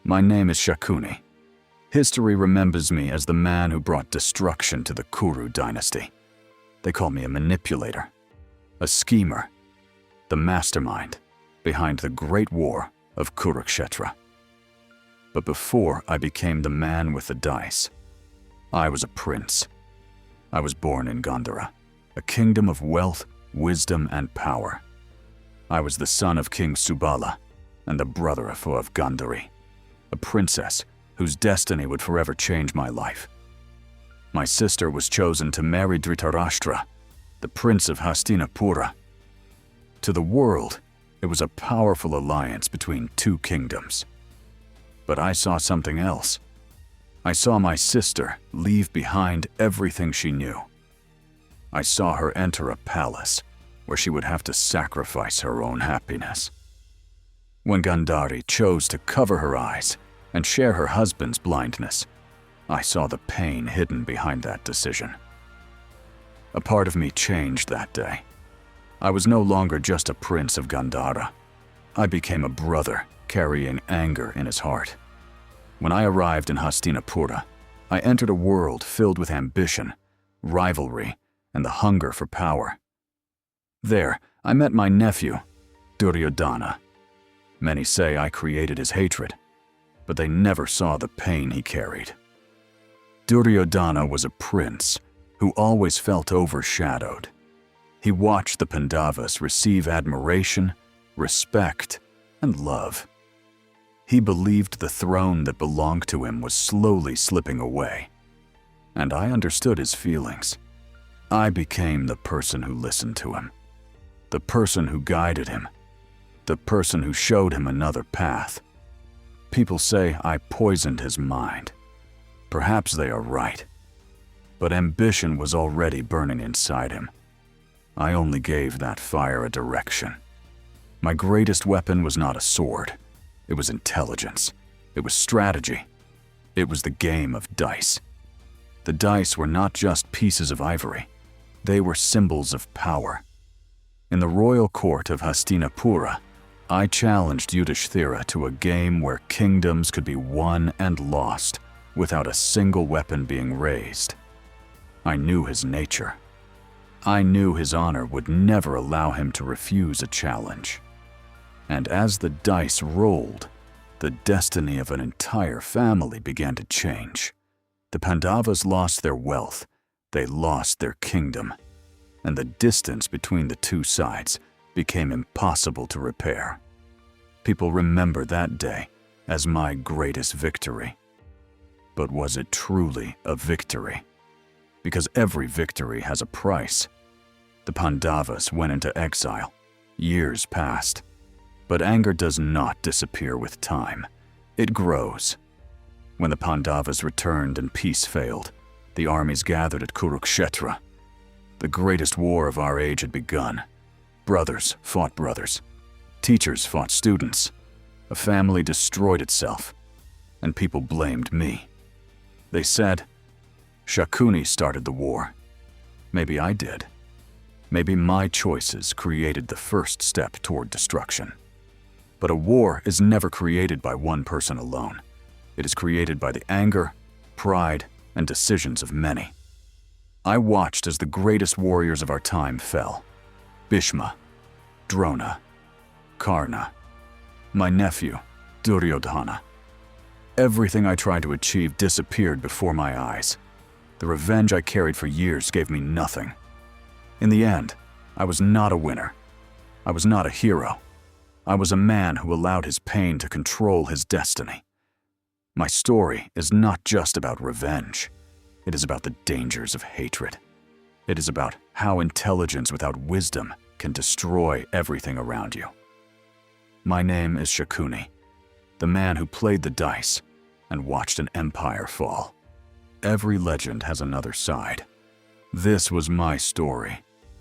My name is Shakuni. History remembers me as the man who brought destruction to the Kuru dynasty. They call me a manipulator, a schemer, the mastermind behind the Great War of Kurukshetra. But before I became the man with the dice, I was a prince. I was born in Gandhara, a kingdom of wealth, wisdom, and power. I was the son of King Subala and the brother-in-law of Gandhari, a princess whose destiny would forever change my life. My sister was chosen to marry Dhritarashtra, the prince of Hastinapura. To the world, it was a powerful alliance between two kingdoms. But I saw something else. I saw my sister leave behind everything she knew. I saw her enter a palace where she would have to sacrifice her own happiness. When Gandhari chose to cover her eyes and share her husband's blindness, I saw the pain hidden behind that decision. A part of me changed that day. I was no longer just a prince of Gandhara. I became a brother carrying anger in his heart. When I arrived in Hastinapura, I entered a world filled with ambition, rivalry, and the hunger for power. There, I met my nephew, Duryodhana. Many say I created his hatred, but they never saw the pain he carried. Duryodhana was a prince who always felt overshadowed. He watched the Pandavas receive admiration, respect, and love. He believed the throne that belonged to him was slowly slipping away, and I understood his feelings. I became the person who listened to him, the person who guided him, the person who showed him another path. People say I poisoned his mind. Perhaps they are right, but ambition was already burning inside him. I only gave that fire a direction. My greatest weapon was not a sword. It was intelligence. It was strategy. It was the game of dice. The dice were not just pieces of ivory. They were symbols of power. In the royal court of Hastinapura, I challenged Yudhishthira to a game where kingdoms could be won and lost without a single weapon being raised. I knew his nature. I knew his honor would never allow him to refuse a challenge. And as the dice rolled, the destiny of an entire family began to change. The Pandavas lost their wealth, they lost their kingdom, and the distance between the two sides became impossible to repair. People remember that day as my greatest victory. But was it truly a victory? Because every victory has a price. The Pandavas went into exile. Years passed. But anger does not disappear with time. It grows. When the Pandavas returned and peace failed, the armies gathered at Kurukshetra. The greatest war of our age had begun. Brothers fought brothers. Teachers fought students. A family destroyed itself, and people blamed me. They said, Shakuni started the war. Maybe I did. Maybe my choices created the first step toward destruction. But a war is never created by one person alone. It is created by the anger, pride, and decisions of many. I watched as the greatest warriors of our time fell. Bhishma, Drona, Karna, my nephew, Duryodhana. Everything I tried to achieve disappeared before my eyes. The revenge I carried for years gave me nothing. In the end, I was not a winner. I was not a hero. I was a man who allowed his pain to control his destiny. My story is not just about revenge. It is about the dangers of hatred. It is about how intelligence without wisdom can destroy everything around you. My name is Shakuni, the man who played the dice and watched an empire fall. Every legend has another side. This was my story,